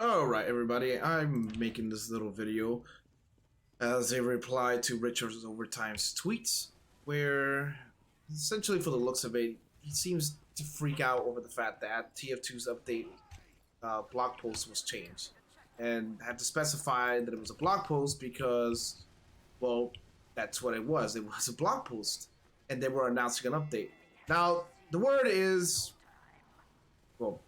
Alright everybody, I'm making this little video as a reply to Richard Overtime's tweets, where essentially for the looks of it, he seems to freak out over the fact that TF2's update blog post was changed. And had to specify that it was a blog post because, well, that's what it was. It was a blog post. And they were announcing an update. Now, the word is, well,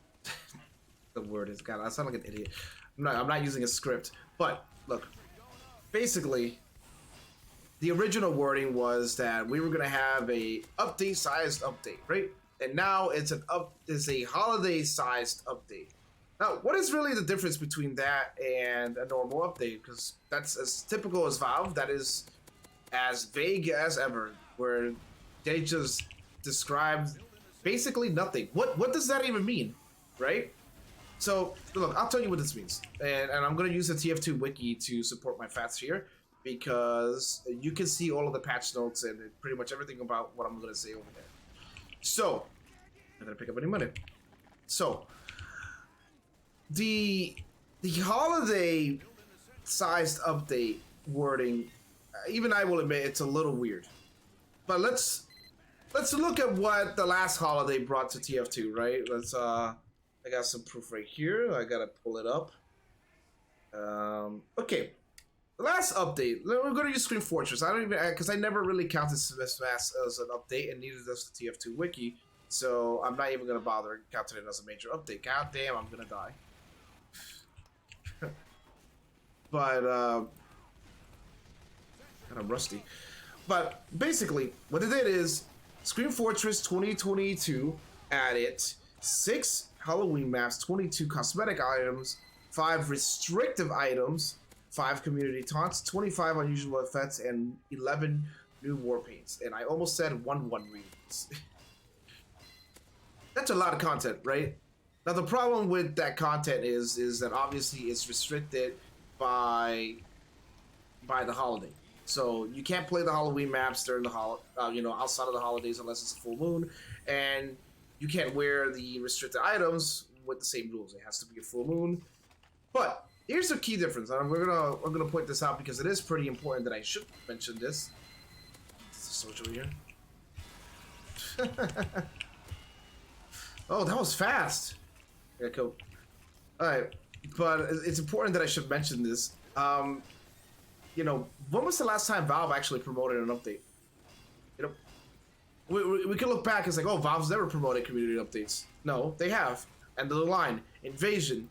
the word is, God, I sound like an idiot. I'm not using a script, but look, basically, the original wording was that we were gonna have a update-sized update, right? And now it's a holiday-sized update. Now, what is really the difference between that and a normal update? Because that's as typical as Valve. That is as vague as ever, where they just described basically nothing. What does that even mean, right? So, look, I'll tell you what this means. And I'm going to use the TF2 wiki to support my facts here, because you can see all of the patch notes and pretty much everything about what I'm going to say over there. So, I'm going to pick up any money. So, the holiday sized update wording, even I will admit it's a little weird. But let's look at what the last holiday brought to TF2, right? I got some proof right here. I gotta pull it up. Okay, the last update. We're gonna use Scream Fortress. I don't even, because I never really counted Smash as an update, and neither does the TF2 wiki. So I'm not even gonna bother counting it as a major update. God damn, I'm gonna die. But God, I'm rusty. But basically, what it did is Scream Fortress 2022 added 6 Halloween maps, 22 cosmetic items, 5 restrictive items, 5 community taunts, 25 unusual effects, and 11 new war paints. And I almost said 1 readings. That's a lot of content, right? Now the problem with that content is that obviously it's restricted by the holiday. So you can't play the Halloween maps during the outside of the holidays unless it's a full moon, and you can't wear the restricted items with the same rules. It has to be a full moon. But here's the key difference, and we're gonna point this out because it is pretty important that I should mention this. Social here. Oh, that was fast. Yeah, cool. All right, but it's important that I should mention this. You know, when was the last time Valve actually promoted an update? You know, we can look back and say, oh, Valve's never promoted community updates. No, they have. End of the line. Invasion.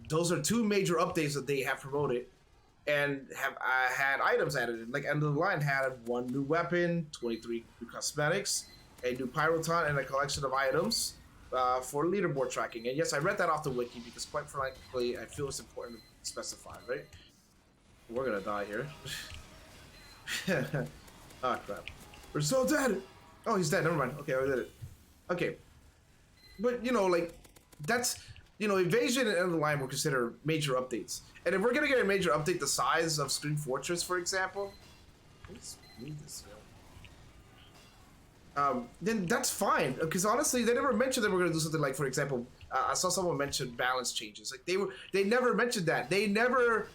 Those are 2 major updates that they have promoted and have had items added in. Like, End of the Line had 1 new weapon, 23 new cosmetics, a new pyroton, and a collection of items for leaderboard tracking. And yes, I read that off the wiki because, quite frankly, I feel it's important to specify, right? We're gonna die here. Ah, crap. We're so dead! Oh, he's dead. Never mind. Okay, I did it. Okay. But, you know, like, that's, you know, Invasion and End of the Line were considered major updates. And if we're gonna get a major update the size of Scream Fortress, for example, let's move this guy. Then that's fine. Because honestly, they never mentioned that we're gonna do something like, for example, I saw someone mention balance changes. Like, they never mentioned that. They never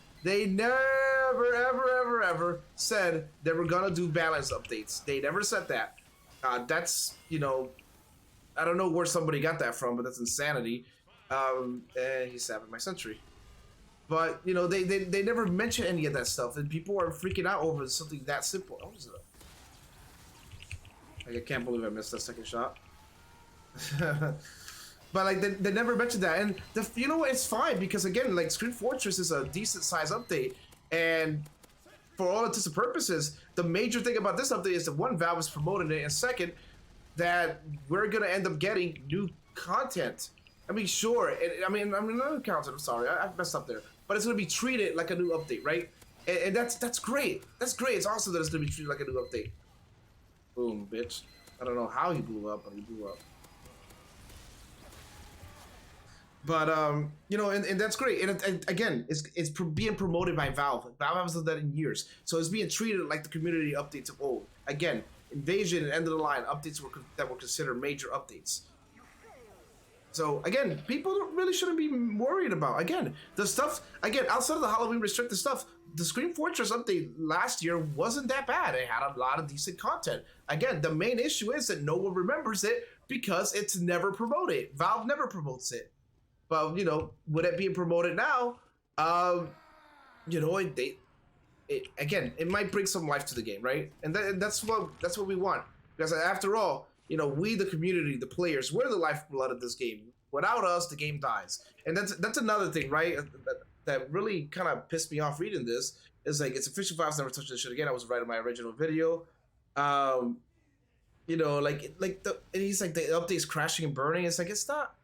ever said they were gonna do balance updates. They never said that. That's, you know, I don't know where somebody got that from, but that's insanity. And he's stabbing my sentry. But, you know, they never mention any of that stuff, and people are freaking out over something that simple. Oh, is it? Like, I can't believe I missed that second shot. But, like, they never mentioned that. And, you know what, it's fine, because, again, like, Scream Fortress is a decent-sized update. And for all intents and purposes, the major thing about this update is that, 1, Valve is promoting it, and 2nd, that we're going to end up getting new content. I mean, sure. I mean, not content, I'm sorry. I messed up there. But it's going to be treated like a new update, right? And that's great. That's great. It's awesome that it's going to be treated like a new update. Boom, bitch. I don't know how he blew up, but he blew up. But, you know, and that's great. And again, it's being promoted by Valve. Valve hasn't done that in years. So it's being treated like the community updates of old. Again, Invasion and End of the Line updates that were considered major updates. So again, people really shouldn't be worried about. Again, the stuff, again, outside of the Halloween restricted stuff, the Scream Fortress update last year wasn't that bad. It had a lot of decent content. Again, the main issue is that no one remembers it because it's never promoted. Valve never promotes it. But, you know, with it being promoted now, you know, again, it might bring some life to the game, right? And that's what we want. Because after all, you know, we, the community, the players, we're the lifeblood of this game. Without us, the game dies. And that's another thing, right? That really kind of pissed me off reading this. Is like, it's official. Valve's never touched this shit again. I was writing my original video. You know, and he's like, the update's crashing and burning. It's like, it's not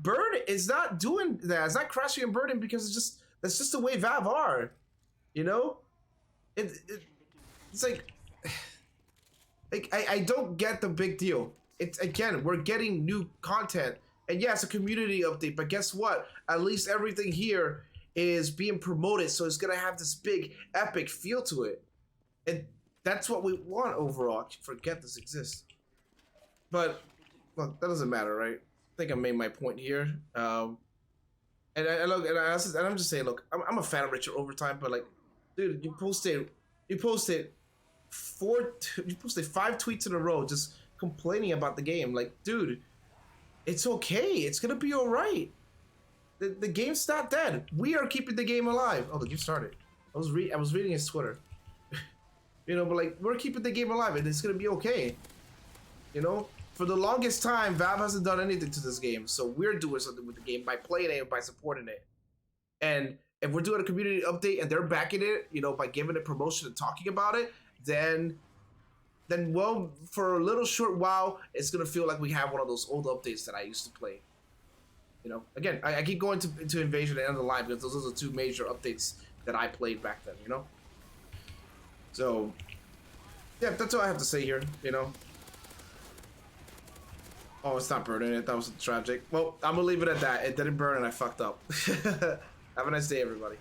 burning. It's not doing that. It's not crashing and burning because that's just the way Valve are. You know, it's like I don't get the big deal. It's, again, we're getting new content, and yeah, it's a community update, but guess what? At least everything here is being promoted, so it's gonna have this big epic feel to it, and that's what we want overall. I forget this exists, but look, that doesn't matter, right? I think I made my point here. And I'm just saying, look, I'm a fan of Richard Overtime, but like, dude, you posted 5 tweets in a row just complaining about the game. Like, dude, it's okay. It's gonna be all right. The game's not dead. We are keeping the game alive. Oh, the game started. I was reading his Twitter. You know, but like, we're keeping the game alive, and it's gonna be okay. You know, for the longest time, Valve hasn't done anything to this game, so we're doing something with the game by playing it and by supporting it. And if we're doing a community update and they're backing it, you know, by giving it promotion and talking about it, then well, for a little short while, it's gonna feel like we have one of those old updates that I used to play. You know, again, I keep going to Invasion and End of the Line because those are the 2 major updates that I played back then. You know, so yeah, that's all I have to say here. You know. Oh, it's not burning it. That was tragic. Well, I'm gonna leave it at that. It didn't burn and I fucked up. Have a nice day, everybody.